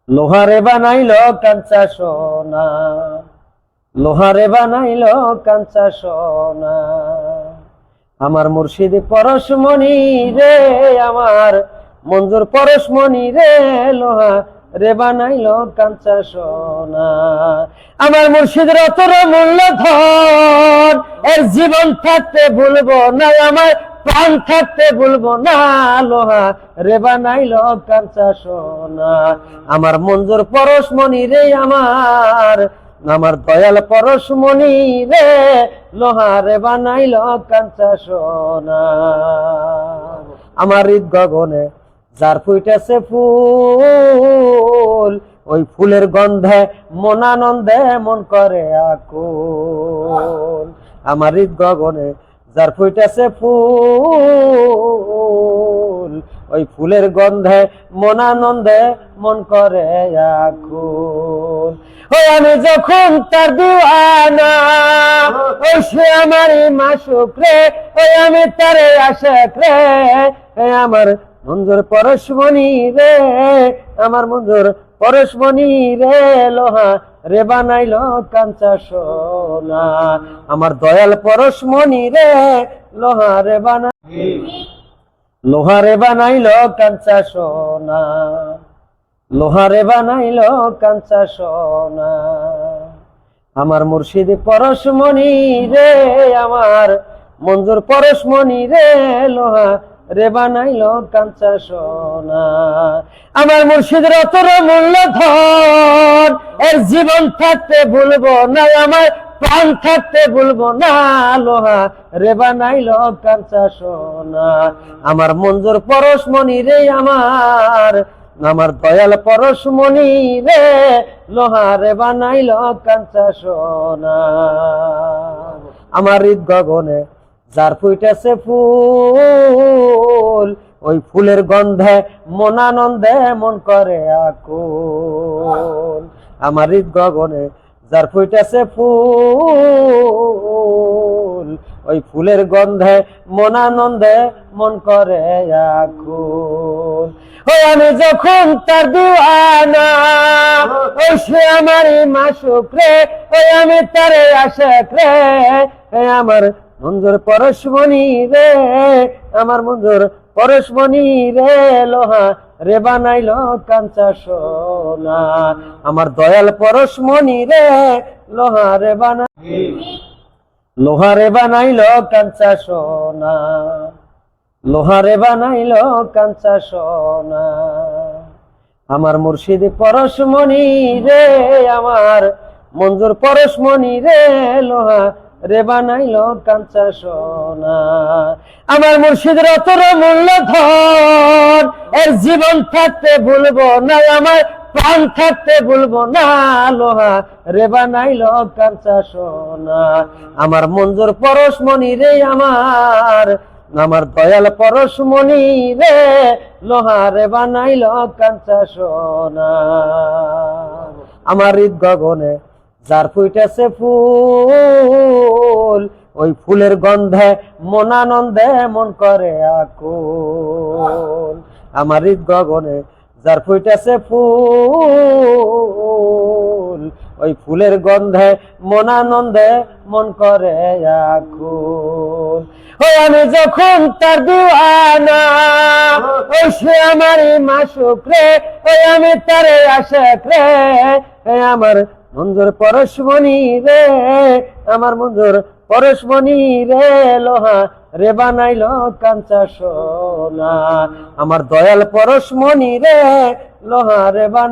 লোহারে বানাইলো কাঞ্চা সোনা, লোহারে বানাইলো কাঞ্চা সোনা। আমার মুর্শিদ পরশমণি রে, আমার মঞ্জুর পরশমণি রে, লোহা রে বানাইলো কাঞ্চা সোনা। আমার মুর্শিদ রতর মূল্য ধন, এর জীবন থাকতে ভুলবো না, আমার প্রাণ থাকতে ভুলবো না, লোহা রে বানাইলো কাঞ্চা সোনা। আমার মঞ্জুর পরশমণি রে, আমার দয়াল পরশমণি রে, লোহা রে বানাইলো কাঞ্চা সোনা। আমার হৃদ গগনে যার ফুইটেছে ফুল, ওই ফুলের গন্ধে মন আনন্দে মন করে আকুল। আমার হৃদ গগনে যার ফুইটেছে ফুল, ওই ফুলের গন্ধে মন আনন্দে মন করে আকুল। ওই আমি যখন তার দিওয়ানা, ওই সে আমারই মাসুক রে, ওই আমি তারে আশেক রে। আমার মঞ্জুর পরশমণি রে, আমার মঞ্জুর পরশমণি রে, লোহা রে বানাইলো কাঞ্চা সোনা। আমার দয়াল পরশমণি রে, লোহা রে বানাইলো কাঞ্চা সোনা, লোহা রে বানাইলো কাঞ্চা সোনা। আমার মুর্শিদ পরশমণি রে, আমার মঞ্জুর পরশমণি রে, লোহা রে বানাইলো কাঞ্চা সোনা। আমার মুর্শিদ রতর মূল্য ধন, এর জীবন থাকতে ভুলবো না, আমার প্রাণ থাকতে ভুলবো না, লোহা রে বানাইলো কাঞ্চা সোনা। আমার মঞ্জুর পরশমণি রে, আমার দয়াল পরশমণি রে, লোহা রে বানাইলো কাঞ্চা সোনা। আমার হৃদ গগনে যার ফুইটেছে ফুল, ওই ফুলের গন্ধে মন আনন্দে মন করে আকুল। আমার হৃদ গগনে যার ফুইটেছে ফুল, ওই ফুলের গন্ধে মন আনন্দে মন করে আকুল। ওই আমি যখন তার দিওয়ানা, ওই সে আমারই মাসুক রে, ওই আমি তারে আশেক রে। আমার মঞ্জুর পরশমণি রে, আমার মঞ্জুর পরশমণি রে, লোহা রে বানাইলো কাঞ্চা সোনা। আমার দয়াল পরশমণি রে, লোহা রে বানাইলো কাঞ্চা সোনা, লোহা রে বানাইলো কাঞ্চা সোনা। আমার মুর্শিদ পরশমণি রে, আমার মঞ্জুর পরশমণি রে, লোহা রে বানাইলো কাঞ্চা সোনা। আমার মুর্শিদ রতর মূল্য ধন, এর জীবন থাকতে ভুলবো না, আমার প্রাণ থাকতে ভুলবো না, লোহা রে বানাইলো কাঞ্চা সোনা। আমার মঞ্জুর পরশমণি রে, আমার দয়াল পরশমণি রে, লোহা রে বানাইলো কাঞ্চা সোনা। আমার হৃদ গগনে যার ফুইটেছে ফুল, ওই ফুলের গন্ধে মন আনন্দে মন করে আকুল। আমার হৃদ গগনে যার ফুইটেছে ফুল, ওই ফুলের গন্ধে মন আনন্দে মন করে আকুল। ওই আমি যখন তার দিওয়ানা, ওই সে আমারই মাসুক রে, ওই আমি তারে আশেক রে। আমার মঞ্জুর পরশমণি রে, আমার মঞ্জুর পরশমণি রে, লোহা রে বানাইলো কাঞ্চা সোনা। আমার দয়াল পরশমণি রে, লোহা রে বানাই